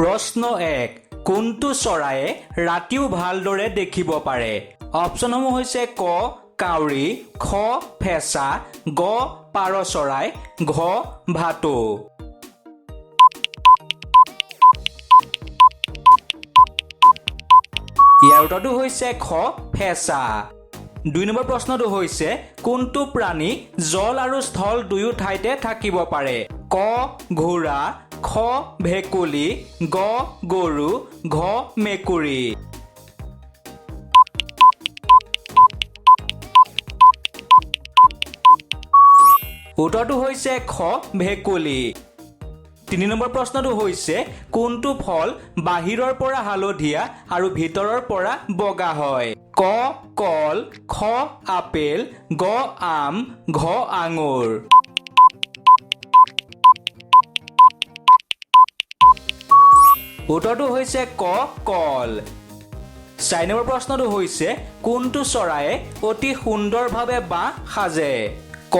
প্ৰশ্ন 1 কোনটো চৰায়ে ৰাতিও ভালদৰে দেখিব পাৰে অপচনসমূহ হৈছে ক কাউৰী খ ফেঁচা গ পাৰ চৰাই ঘ ভাটৌ ইয়াৰ উত্তৰটো হৈছে খ ফেঁচা 2 নম্বৰ প্ৰশ্নটো হৈছে কোনটো প্ৰাণী জল আৰু স্থল দুয়ো ঠাইতে থাকিব পাৰে ক ঘোঁৰা খ ভেকুলী গ গৰু ঘ মেকুৰী উত্তৰটো হৈছে খ ভেকুলী 3 নম্বৰ প্ৰশ্নটো হৈছে কোনটো ফল বাহিৰৰ পৰা হালধীয়া আৰু ভিতৰৰ পৰা বগা হয় ক কল খ আপেল গ আম ঘ আঙুৰ উত্তৰটো হৈছে ক কল 4 নম্বৰ প্ৰশ্নটো হৈছে কোনটো চৰায়ে অতি সুন্দৰভাৱে বাঁহ সাজে ক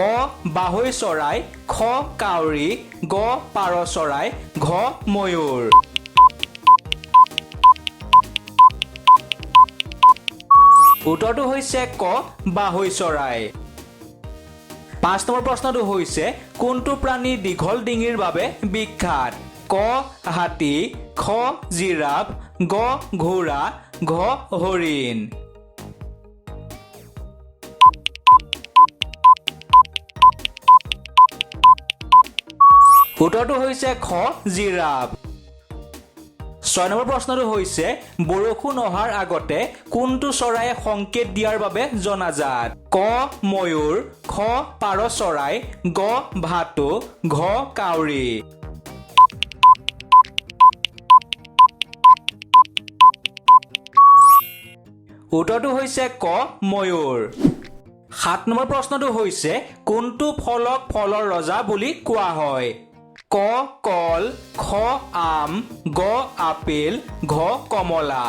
বাঢ়ৈ চৰাই খ কাউৰী গ পাৰ চৰাই ঘ ময়ূৰ উত্তৰটো হৈছে ক বাঢ়ৈ চৰাই 5 নম্বৰ প্ৰশ্নটো হৈছে কোনটো প্ৰাণী দীঘল ডিঙিৰ বাবে বিখ্যাত ক হাতী খ জিৰাফ গ ঘোঁৰা ঘ হৰিণ উত্তৰটো হৈছে খ জিৰাফ 6 নম্বৰ প্ৰশ্নটো হৈছে বৰষুণ অহাৰ আগতে কোনটো চৰায়ে সংকেত দিয়াৰ বাবে জনাজাত ক ময়ূৰ খ পাৰ চৰাই গ ভাটৌ ঘ কাউৰী উত্তৰটো হৈছে ক ময়ূৰ 7 নম্বৰ প্ৰশ্নটো হৈছে কোনটো ফলক ফলৰ ৰজা বুলি কোৱা হয় ক কল খ আম গ আপেল ঘ কমলা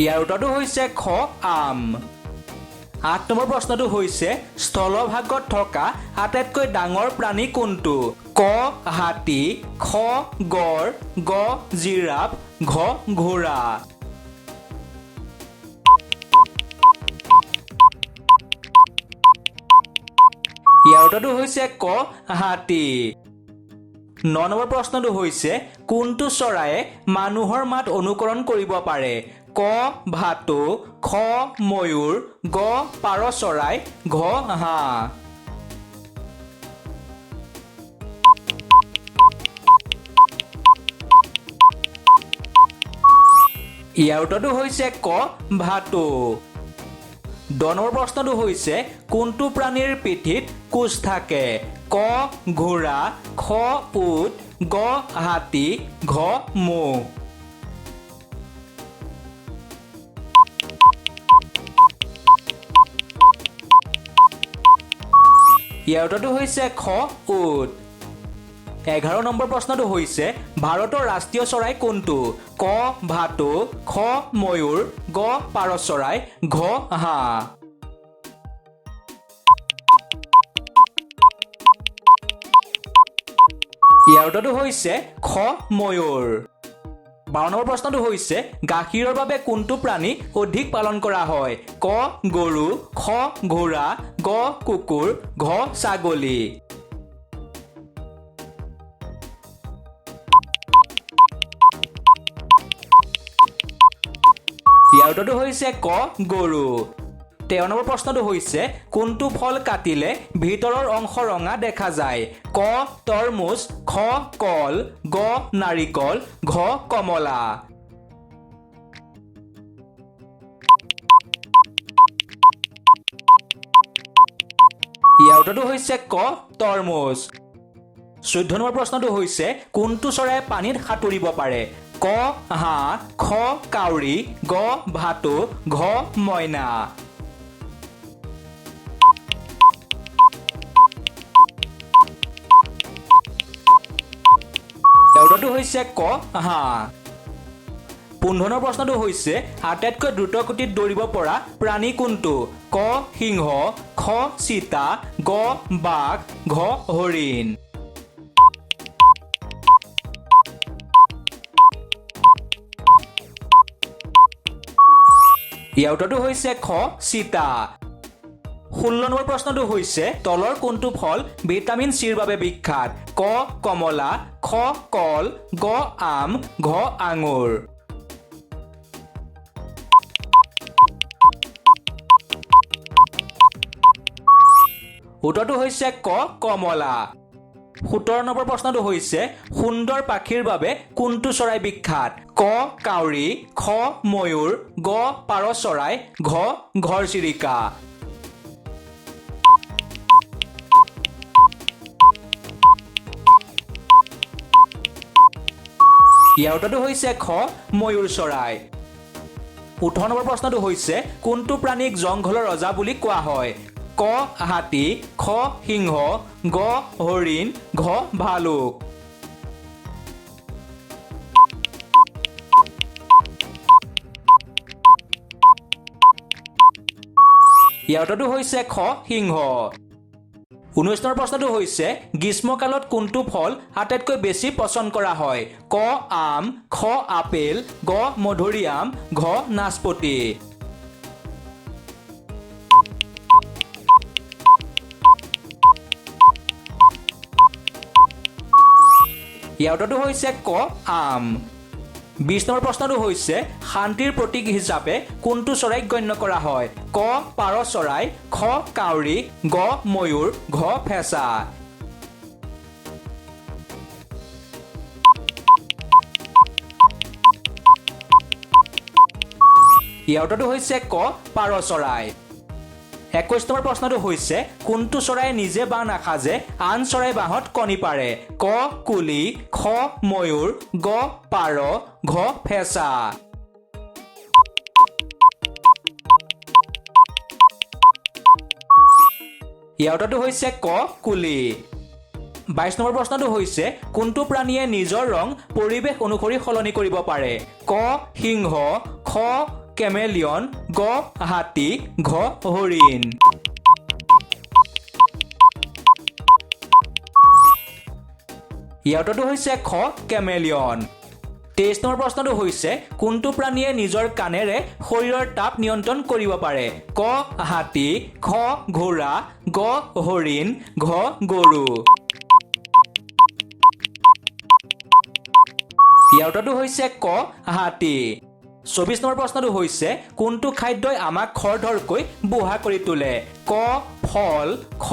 ইয়াৰ উত্তৰটো হৈছে খ আম 8 নম্বৰ প্ৰশ্নটো হৈছে স্থলভাগত থকা আটাইতকৈ ডাঙৰ প্ৰাণী কোনটো ক হাতী খ গড় গ জিৰাফ ঘ ঘোঁৰা ইয়াৰ উত্তৰটো হৈছে ক হাতী 9 নম্বৰ প্ৰশ্নটো হৈছে কোনটো চৰায়ে মানুহৰ মাত অনুকৰণ কৰিব পাৰে ক ভাটৌ খ ময়ূৰ গ পাৰ চৰাই ঘ হাঁহ ইয়াৰ উত্তৰটো হৈছে ক ভাটৌ 10 নম্বৰ প্ৰশ্নটো হৈছে কোনটো প্ৰাণীৰ পিঠিত কোচ থাকে ক ঘোঁৰা খ উট গ হাতী ঘ ম'হ ইয়াৰ উত্তৰটো হৈছে খ উট 11 নম্বৰ প্ৰশ্নটো হৈছে ভাৰতৰ ৰাষ্ট্ৰীয় চৰাই কোনটো ক ভাটৌ খ ময়ূৰ গ পাৰ চৰাই ঘ হাঁহ ইয়াৰ উত্তৰটো হৈছে খ ময়ূৰ 12 নম্বৰ প্ৰশ্নটো হৈছে গাখীৰৰ বাবে কোনটো প্ৰাণী অধিক পালন কৰা হয় ক গৰু খ ঘোঁৰা গ কুকুৰ ঘ ছাগলী ইয়াৰ উত্তৰটো হৈছে ক গৰু 13 নম্বৰ প্ৰশ্নটো হৈছে কোনটো ফল কাটিলে ভিতৰৰ অংশ ৰঙা দেখা যায় ক তৰমুজ খ কল গ নাৰিকল ঘ কমলা ইয়াৰ উত্তৰটো হৈছে ক তৰমুজ 14 নম্বৰ প্ৰশ্নটো হৈছে কোনটো চৰাই পানীত সাঁতুৰিব পাৰে ক হাঁহ খ কাউৰী গ ভাটৌ ঘ মইনা উত্তৰটো হৈছে ক হাঁহ 15 প্ৰশ্নটো হৈছে আটাইতকৈ দ্ৰুত গতিত দৌৰিব পৰা প্ৰাণী কোনটো ক সিংহ খ চিতা গ বাঘ ঘ হৰিণ ইয়াৰ উত্তৰটো হৈছে খ চিতা 16 নম্বৰ প্ৰশ্নটো হৈছে তলৰ কোনটো ফল ভিটামিন চিৰ বাবে বিখ্যাত ক কমলা খ কল গ আম ঘ আঙুৰ উত্তৰটো হৈছে ক কমলা 17 নম্বৰ প্ৰশ্নটো হৈছে সুন্দৰ পাখিৰ বাবে কোনটো চৰাই বিখ্যাত ক কাউৰী খ ময়ূৰ গ পাৰ চৰাই ঘ ঘৰচিৰিকা ইয়াৰ উত্তৰটো হৈছে খ ময়ূৰ চৰাই 18 নম্বৰ প্ৰশ্নটো হৈছে কোনটো প্ৰাণীক জংঘলৰ ৰজা বুলি কোৱা হয় ক হাতী খ সিংহ গ হৰিণ ঘ ভালুক ইয়াৰ উত্তৰটো হৈছে খ সিংহ 19 নম্বৰ প্ৰশ্নটো হৈছে গ্ৰীষ্মকালত কোনটো ফল আটাইতকৈ বেছি পচন্দ কৰা হয় ক আম খ আপেল গ মধুৰিআম ঘ নাচপতি ইয়াৰ উত্তৰটো হৈছে ক আম 20 নম্বৰ প্ৰশ্নটো হৈছে শান্তিৰ প্ৰতীক হিচাপে কোনটো চৰাইক গণ্য কৰা হয় ক পাৰ চৰাই খ কাউৰী গ ময়ূৰ ঘ ফেঁচা ইয়াৰ উত্তৰটো হৈছে ক পাৰ চৰাই 21 নম্বৰ প্ৰশ্নটো হৈছে কোনটো চৰাই নিজে বাঁহ নাসাজে আন চৰাই বাঁহত কণী পাৰে ক কুলি খ ময়ূৰ গ পাৰ ঘ ফেঁচা ইয়াৰ উত্তৰটো হৈছে ক কুলি 22 নম্বৰ প্ৰশ্নটো হৈছে কোনটো প্ৰাণীয়ে নিজৰ ৰং পৰিৱেশ অনুসৰি সলনি কৰিব পাৰে ক সিংহ খ কেমেলিয়ন গ হাতী ঘ হৰিণ ইয়াৰ উত্তৰটো হৈছে খ কেমেলিয়ন 23 নম্বৰ প্ৰশ্নটো হৈছে কোনটো প্ৰাণীয়ে নিজৰ কাণেৰে শৰীৰৰ তাপ নিয়ন্ত্ৰণ কৰিব পাৰে ক হাতী খ ঘোঁৰা গ হৰিণ ঘ গৰু ইয়াৰ উত্তৰটো হৈছে ক হাতী 24 নম্বৰ প্ৰশ্নটো হৈছে কোনটো খাদ্যই আমাক খৰধৰকৈ বুঢ়া কৰি তোলে ক ফল খ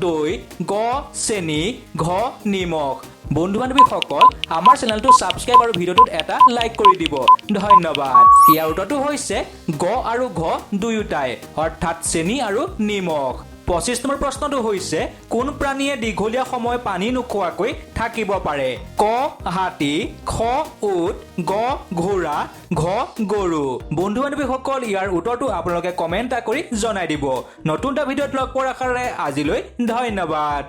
দৈ গ চেনি ঘ নিমখ বন্ধু বান্ধৱীসকল আমাৰ চেনেলটো সাবস্ক্ৰাইব আৰু ভিডিঅ'টোত এটা লাইক কৰি দিব ধন্যবাদ ইয়াৰ উত্তৰটো হৈছে গ আৰু ঘ দুয়োটাই অৰ্থাৎ চেনি আৰু নিমখ 25 নম্বৰ প্ৰশ্নটো হৈছে কোন প্ৰাণীয়ে দীঘলীয়া সময় পানী নোখোৱাকৈ থাকিব পাৰে ক হাতী খ উট গ ঘোঁৰা ঘ গৰু বন্ধু বান্ধৱীসকল ইয়াৰ উত্তৰটো আপোনালোকে কমেণ্ট কৰি জনাই দিব নতুন এটা ভিডিঅ'ত লগ পোৱাৰ আশাৰে আজিলৈ ধন্যবাদ